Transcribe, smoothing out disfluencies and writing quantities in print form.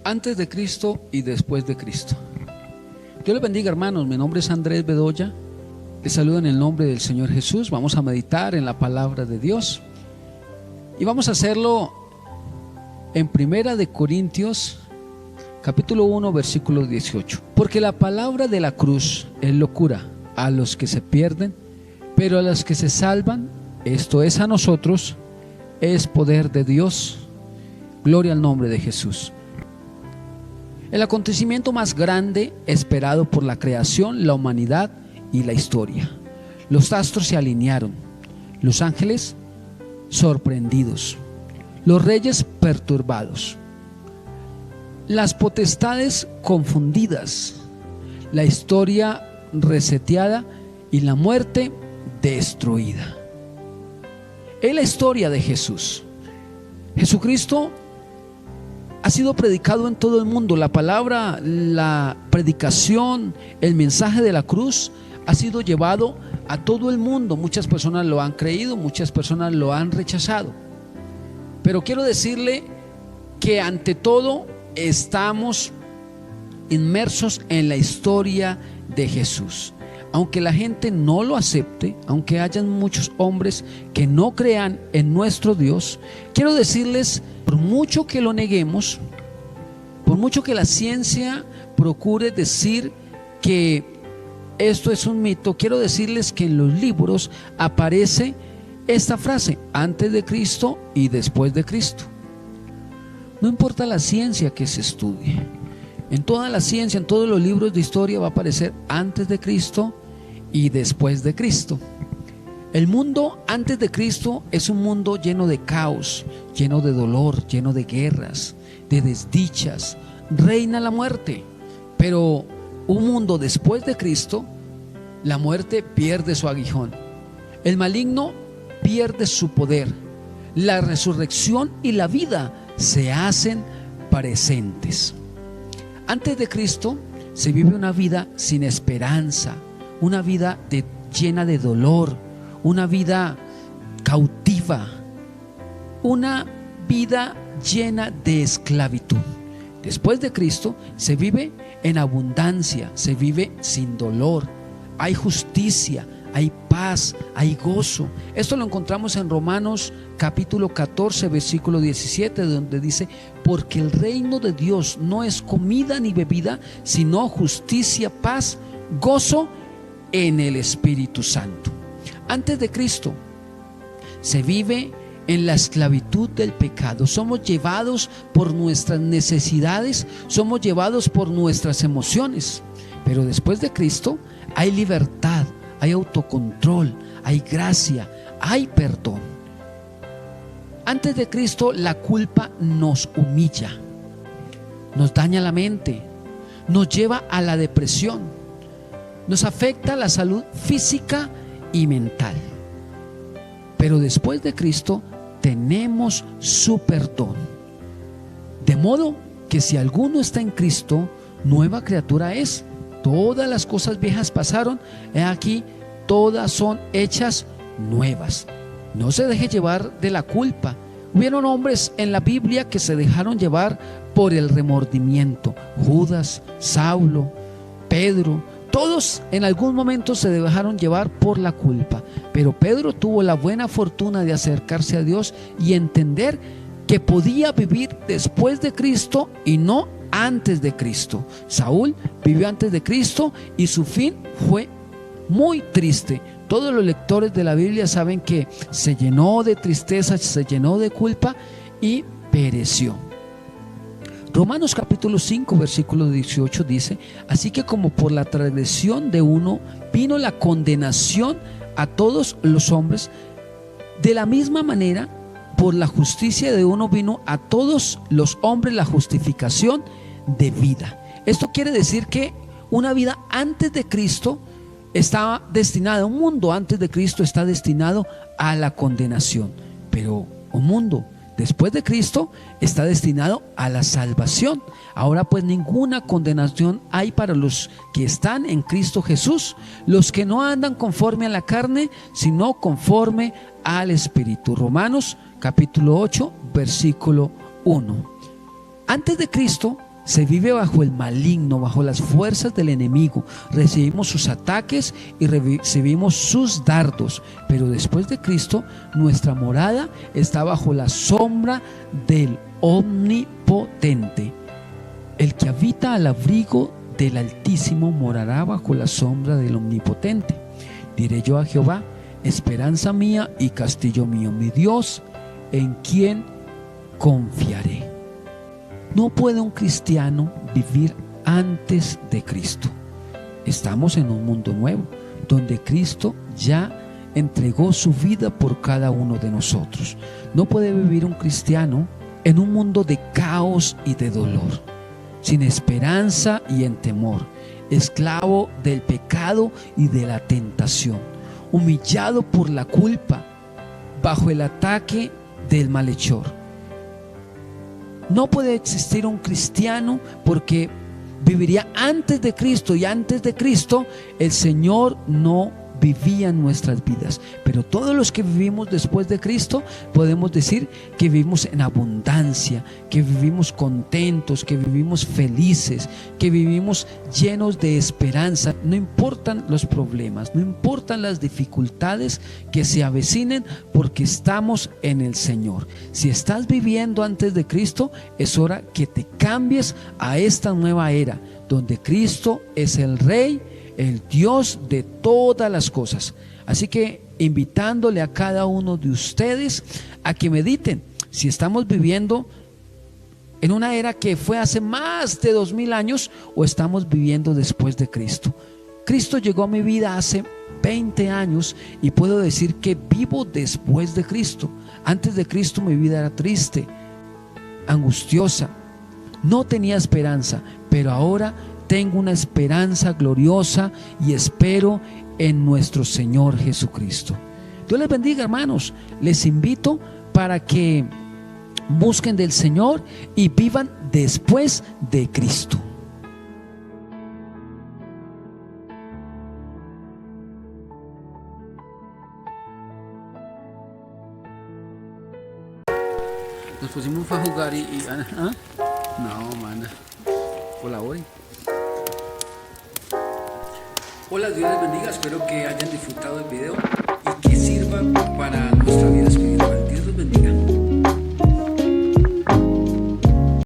Antes de Cristo y después de Cristo. Dios les bendiga, hermanos. Mi nombre es Andrés Bedoya. Les saludo en el nombre del Señor Jesús. Vamos a meditar en la palabra de Dios y vamos a hacerlo en Primera de Corintios capítulo 1 versículo 18. Porque la palabra de la cruz es locura a los que se pierden, pero a los que se salvan, esto es a nosotros, es poder de Dios. Gloria al nombre de Jesús. El acontecimiento más grande esperado por la creación, la humanidad y la historia. Los astros se alinearon, los ángeles sorprendidos, los reyes perturbados, las potestades confundidas, la historia reseteada y la muerte destruida. Es la historia de Jesús. Jesucristo ha sido predicado en todo el mundo. La palabra, la predicación, el mensaje de la cruz ha sido llevado a todo el mundo. Muchas personas lo han creído, muchas personas lo han rechazado. Pero quiero decirle que ante todo estamos inmersos en la historia de Jesús. Aunque la gente no lo acepte, aunque hayan muchos hombres que no crean en nuestro Dios, quiero decirles, por mucho que lo neguemos, por mucho que la ciencia procure decir que esto es un mito, quiero decirles que en los libros aparece esta frase: antes de Cristo y después de Cristo. No importa la ciencia que se estudie, en toda la ciencia, en todos los libros de historia va a aparecer antes de Cristo y después de Cristo. El mundo antes de Cristo es un mundo lleno de caos, lleno de dolor, lleno de guerras, de desdichas. Reina la muerte. Pero un mundo después de Cristo, la muerte pierde su aguijón, el maligno pierde su poder, la resurrección y la vida se hacen presentes. Antes de Cristo se vive una vida sin esperanza, una vida llena de dolor, una vida cautiva, una vida llena de esclavitud. Después de Cristo se vive en abundancia, se vive sin dolor, hay justicia, hay paz, hay gozo. Esto lo encontramos en Romanos capítulo 14 versículo 17, donde dice: porque el reino de Dios no es comida ni bebida, sino justicia, paz, gozo en el Espíritu Santo. Antes de Cristo se vive en la esclavitud del pecado. Somos llevados por nuestras necesidades, somos llevados por nuestras emociones. Pero después de Cristo hay libertad, hay autocontrol, hay gracia, hay perdón. Antes de Cristo la culpa nos humilla, nos daña la mente, nos lleva a la depresión, nos afecta la salud física y mental. Pero después de Cristo tenemos su perdón. De modo que si alguno está en Cristo, nueva criatura es. Todas las cosas viejas pasaron, he aquí, todas son hechas nuevas. No se deje llevar de la culpa. Hubieron hombres en la Biblia que se dejaron llevar por el remordimiento. Judas, Saulo, Pedro, todos en algún momento se dejaron llevar por la culpa. Pero Pedro tuvo la buena fortuna de acercarse a Dios y entender que podía vivir después de Cristo y no antes de Cristo. Saúl vivió antes de Cristo y su fin fue muy triste. Todos los lectores de la Biblia saben que se llenó de tristeza, se llenó de culpa y pereció. Romanos capítulo 5 versículo 18 dice: así que como por la transgresión de uno vino la condenación a todos los hombres, de la misma manera por la justicia de uno vino a todos los hombres la justificación de vida. Esto quiere decir que una vida antes de Cristo estaba destinada, un mundo antes de Cristo está destinado a la condenación, pero un mundo después de Cristo está destinado a la salvación. Ahora pues ninguna condenación hay para los que están en Cristo Jesús, los que no andan conforme a la carne, sino conforme al Espíritu. Romanos capítulo 8 versículo 1. Antes de Cristo Se vive bajo el maligno, bajo las fuerzas del enemigo. Recibimos sus ataques y recibimos sus dardos. Pero después de Cristo, nuestra morada está bajo la sombra del Omnipotente. El que habita al abrigo del Altísimo morará bajo la sombra del Omnipotente. Diré yo a Jehová, esperanza mía y castillo mío, mi Dios, en quien confiaré. No puede un cristiano vivir antes de Cristo. Estamos en un mundo nuevo, donde Cristo ya entregó su vida por cada uno de nosotros. No puede vivir un cristiano en un mundo de caos y de dolor, sin esperanza y en temor, esclavo del pecado y de la tentación, humillado por la culpa, bajo el ataque del malhechor. No puede existir un cristiano porque viviría antes de Cristo, y antes de Cristo el Señor no vivía en nuestras vidas. Pero todos los que vivimos después de Cristo podemos decir que vivimos en abundancia, que vivimos contentos, que vivimos felices, que vivimos llenos de esperanza. No importan los problemas, no importan las dificultades que se avecinen, porque estamos en el Señor. Si estás viviendo antes de Cristo, es hora que te cambies a esta nueva era, donde Cristo es el Rey, el Dios de todas las cosas. Así que invitándole a cada uno de ustedes a que mediten si estamos viviendo en una era que fue hace más de 2000 años o estamos viviendo después de Cristo. Cristo llegó a mi vida hace 20 años y puedo decir que vivo después de Cristo. Antes de Cristo mi vida era triste, angustiosa, no tenía esperanza, pero ahora tengo una esperanza gloriosa y espero en nuestro Señor Jesucristo. Dios les bendiga, hermanos. Les invito para que busquen del Señor y vivan después de Cristo. Nos pusimos a jugar y ¿ah? No, mana. Colaboren. Hola, Dios les bendiga, espero que hayan disfrutado del video y que sirva para nuestra vida espiritual.